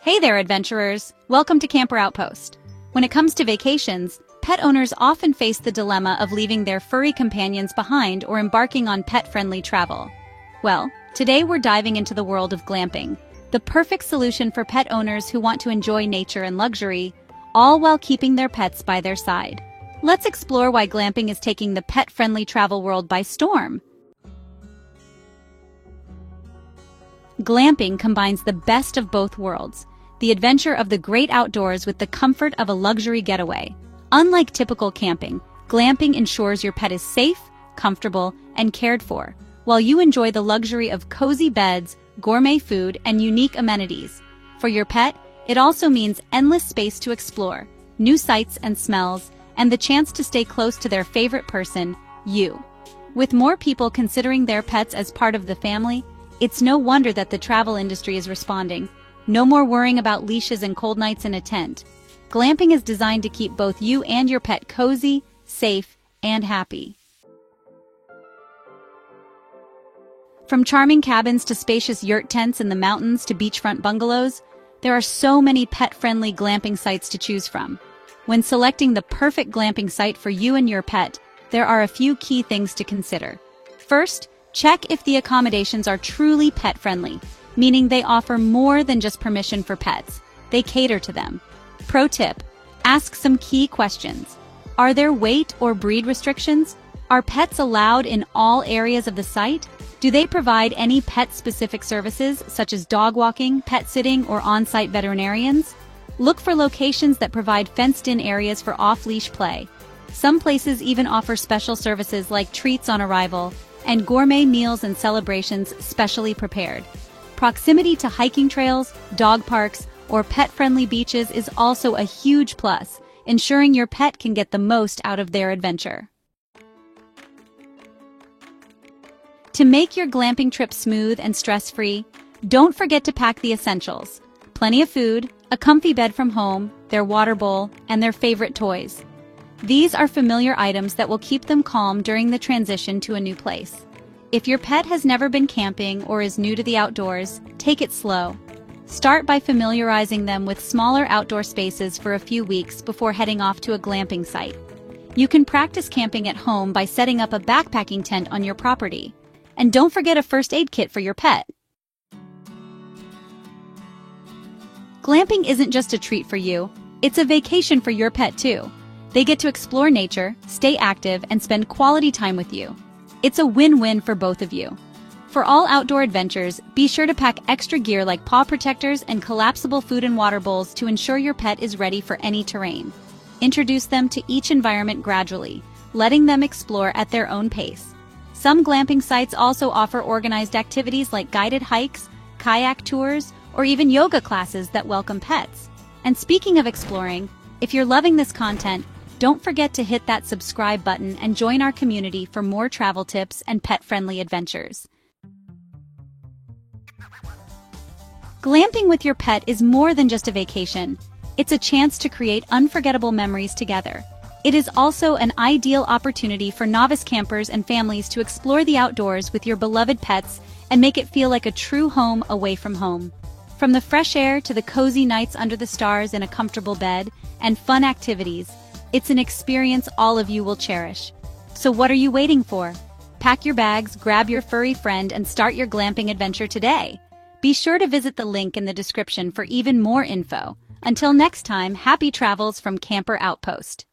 Hey there, adventurers! Welcome to Camper Outpost. When it comes to vacations, pet owners often face the dilemma of leaving their furry companions behind or embarking on pet-friendly travel. Well, today we're diving into the world of glamping, the perfect solution for pet owners who want to enjoy nature and luxury, all while keeping their pets by their side. Let's explore why glamping is taking the pet-friendly travel world by storm. Glamping combines the best of both worlds, the adventure of the great outdoors with the comfort of a luxury getaway. Unlike typical camping, glamping ensures your pet is safe, comfortable, and cared for, while you enjoy the luxury of cozy beds, gourmet food, and unique amenities. For your pet, it also means endless space to explore, new sights and smells, and the chance to stay close to their favorite person, you. With more people considering their pets as part of the family, it's no wonder that the travel industry is responding. No more worrying about leashes and cold nights in a tent. Glamping is designed to keep both you and your pet cozy, safe, and happy. From charming cabins to spacious yurt tents in the mountains to beachfront bungalows, there are so many pet-friendly glamping sites to choose from. When selecting the perfect glamping site for you and your pet, there are a few key things to consider. First, check if the accommodations are truly pet-friendly, meaning they offer more than just permission for pets. They cater to them. Pro tip: ask some key questions. Are there weight or breed restrictions? Are pets allowed in all areas of the site? Do they provide any pet-specific services, such as dog walking, pet sitting, or on-site veterinarians? Look for locations that provide fenced-in areas for off-leash play. Some places even offer special services like treats on arrival and gourmet meals and celebrations specially prepared. Proximity to hiking trails, dog parks, or pet-friendly beaches is also a huge plus, ensuring your pet can get the most out of their adventure. To make your glamping trip smooth and stress-free, don't forget to pack the essentials: plenty of food, a comfy bed from home, their water bowl, and their favorite toys. These are familiar items that will keep them calm during the transition to a new place. If your pet has never been camping or is new to the outdoors, take it slow. Start by familiarizing them with smaller outdoor spaces for a few weeks before heading off to a glamping site. You can practice camping at home by setting up a backpacking tent on your property. And don't forget a first aid kit for your pet. Glamping isn't just a treat for you, it's a vacation for your pet too. They get to explore nature, stay active, and spend quality time with you. It's a win-win for both of you. For all outdoor adventures, be sure to pack extra gear like paw protectors and collapsible food and water bowls to ensure your pet is ready for any terrain. Introduce them to each environment gradually, letting them explore at their own pace. Some glamping sites also offer organized activities like guided hikes, kayak tours, or even yoga classes that welcome pets. And speaking of exploring, if you're loving this content, don't forget to hit that subscribe button and join our community for more travel tips and pet-friendly adventures. Glamping with your pet is more than just a vacation. It's a chance to create unforgettable memories together. It is also an ideal opportunity for novice campers and families to explore the outdoors with your beloved pets and make it feel like a true home away from home. From the fresh air to the cozy nights under the stars in a comfortable bed and fun activities, it's an experience all of you will cherish. So what are you waiting for? Pack your bags, grab your furry friend, and start your glamping adventure today. Be sure to visit the link in the description for even more info. Until next time, happy travels from Camper Outpost.